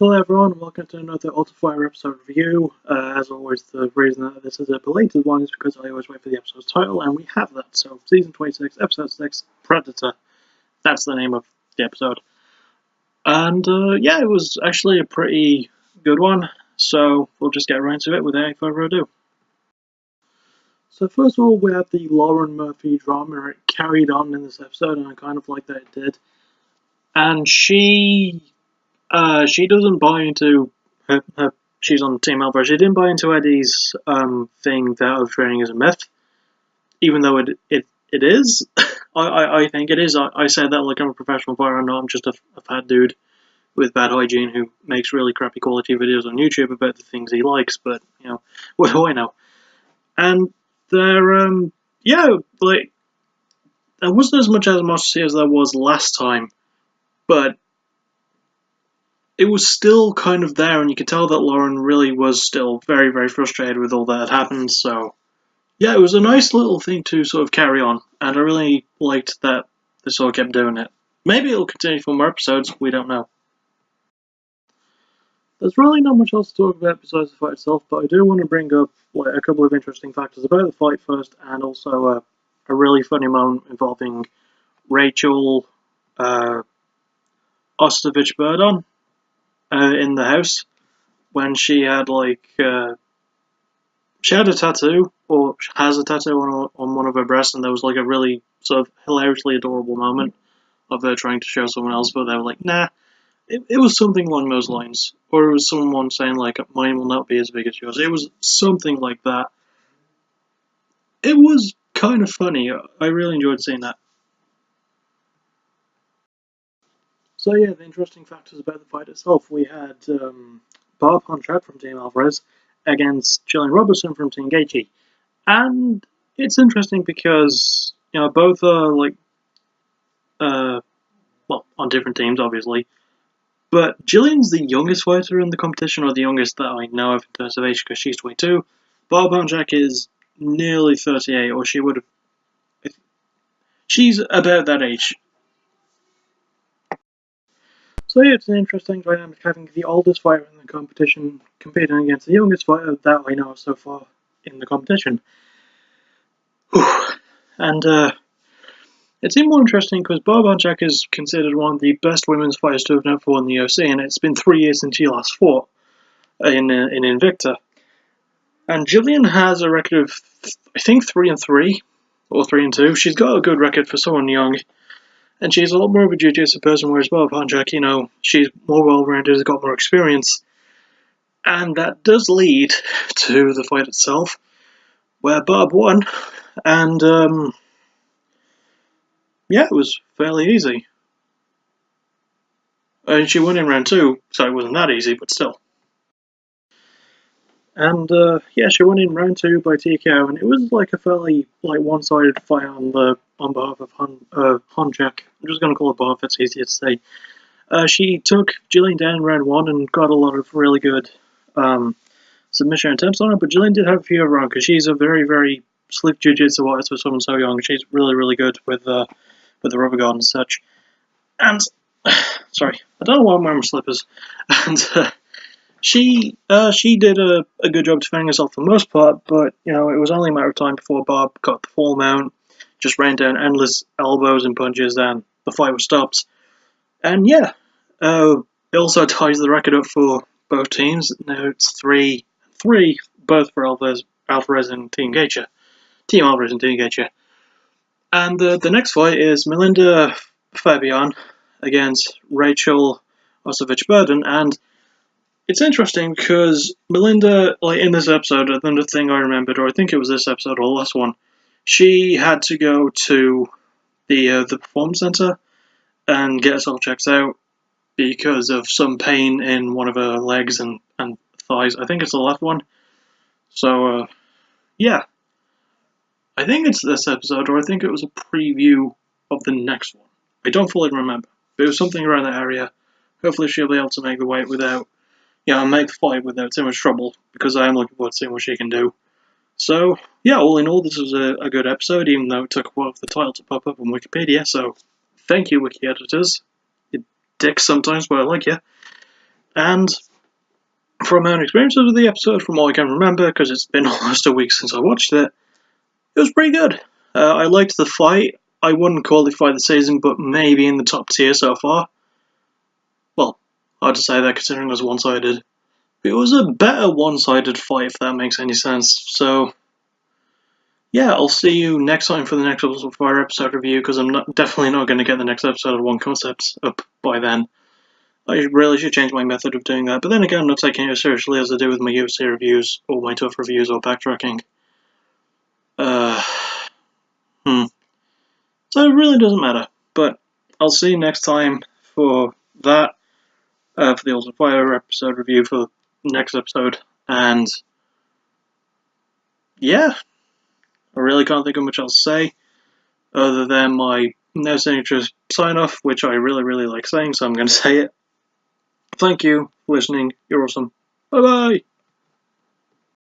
Hello everyone, and welcome to another Ultra Fire episode review. As always, the reason that this is a belated one is because I always wait for the episode's title, and we have that. So, Season 26, Episode 6, Predator. That's the name of the episode. And yeah, it was actually a pretty good one, so we'll just get right into it without any further ado. So first of all, we had the Lauren Murphy drama. It carried on in this episode, and I kind of like that it did. And she doesn't buy into she's on Team Alvarez. She didn't buy into Eddie's thing that overtraining is a myth, even though it is. I think it is. I say that like I'm a professional fighter. I know I'm just a fat dude with bad hygiene who makes really crappy quality videos on YouTube about the things he likes. But you know, what do I know? And there, yeah, like there wasn't as much animosity as there was last time, but it was still kind of there, and you could tell that Lauren really was still very, very frustrated with all that had happened, so yeah, it was a nice little thing to sort of carry on, and I really liked that they sort of kept doing it. Maybe it'll continue for more episodes, we don't know. There's really not much else to talk about besides the fight itself, but I do want to bring up like a couple of interesting factors about the fight first, and also a really funny moment involving Rachel Ostovich-Burdon in the house when she had she had a tattoo, or has a tattoo on one of her breasts, and there was like a really sort of hilariously adorable moment of her trying to show someone else, but they were like, nah, it was something along those lines, or it was someone saying like, mine will not be as big as yours. It was something like that. It was kind of funny. I really enjoyed seeing that. So yeah, the interesting factors about the fight itself. We had Barb Honchak from Team Alvarez against Gillian Robertson from Team Gaethje. And it's interesting because, you know, both are like, well, on different teams, obviously. But Gillian's the youngest fighter in the competition, or the youngest that I know of in terms of age, because she's 22. Barb Honchak is nearly 38, or she would have... She's about that age. So yeah, it's an interesting dynamic having the oldest fighter in the competition competing against the youngest fighter that I know of so far in the competition. Whew. And it seemed more interesting because Barb Honchak is considered one of the best women's fighters to have never fought in the UFC, and it's been 3 years since she last fought in Invicta. And Gillian has a record of, I think, 3-3 or 3-2. She's got a good record for someone young. And she's a lot more of a jiu-jitsu person, whereas Barb Honchak, you know, she's more well-rounded, has got more experience. And that does lead to the fight itself, where Barb won, and, yeah, it was fairly easy. And she won in round 2, so it wasn't that easy, but still. And, yeah, she won in round 2 by TKO, and it was like a fairly, like, one-sided fight on behalf of Honchak. I'm just going to call it Barb, it's easier to say. She took Gillian down in round 1 and got a lot of really good submission attempts on her, but Gillian did have a few wrong, because she's a very, very slick jiu-jitsu artist for someone so young. She's really, really good with the rubber guard and such. And, sorry, I don't know why I'm wearing my slippers. And, she did a good job defending herself for the most part, but, you know, it was only a matter of time before Barb got the full mount, just ran down endless elbows and punches, and the fight was stopped. And yeah, it also ties the record up for both teams. Now it's 3-3, both for Alvarez and Team Gaethje. Team Alvarez and Team Gaethje. And the next fight is Melinda Fabian against Rachel Ostovich-Burdon, and it's interesting because Melinda, like in this episode, another thing I remembered, or I think it was this episode or the last one, she had to go to the Performance Center and get herself checked out because of some pain in one of her legs and thighs. I think it's the left one. So, yeah. I think it's this episode, or I think it was a preview of the next one. I don't fully remember, but it was something around that area. Hopefully she'll be able to make the weight without, make the fight without too much trouble, because I am looking forward to seeing what she can do. So, yeah, all in all, this was a good episode, even though it took a while for the title to pop up on Wikipedia, so thank you, Wiki editors. You dicks sometimes, but I like you. And from my own experiences with the episode, from all I can remember, because it's been almost a week since I watched it, it was pretty good. I liked the fight. I wouldn't call the fight of the season, but maybe in the top tier so far. Well, hard to say that considering it was one-sided. It was a better one-sided fight, if that makes any sense. So, yeah, I'll see you next time for the next Fire episode review, because I'm definitely not going to get the next episode of One Concept up by then. I really should change my method of doing that, but then again, I'm not taking it as seriously as I do with my UFC reviews, or my TUF reviews, or backtracking. So it really doesn't matter, but I'll see you next time for that, for the Ultimate Fire episode review for the next episode, and yeah, I really can't think of much else to say, other than my now signature sign-off, which I really like saying, so I'm going to say it. Thank you for listening, you're awesome, bye bye!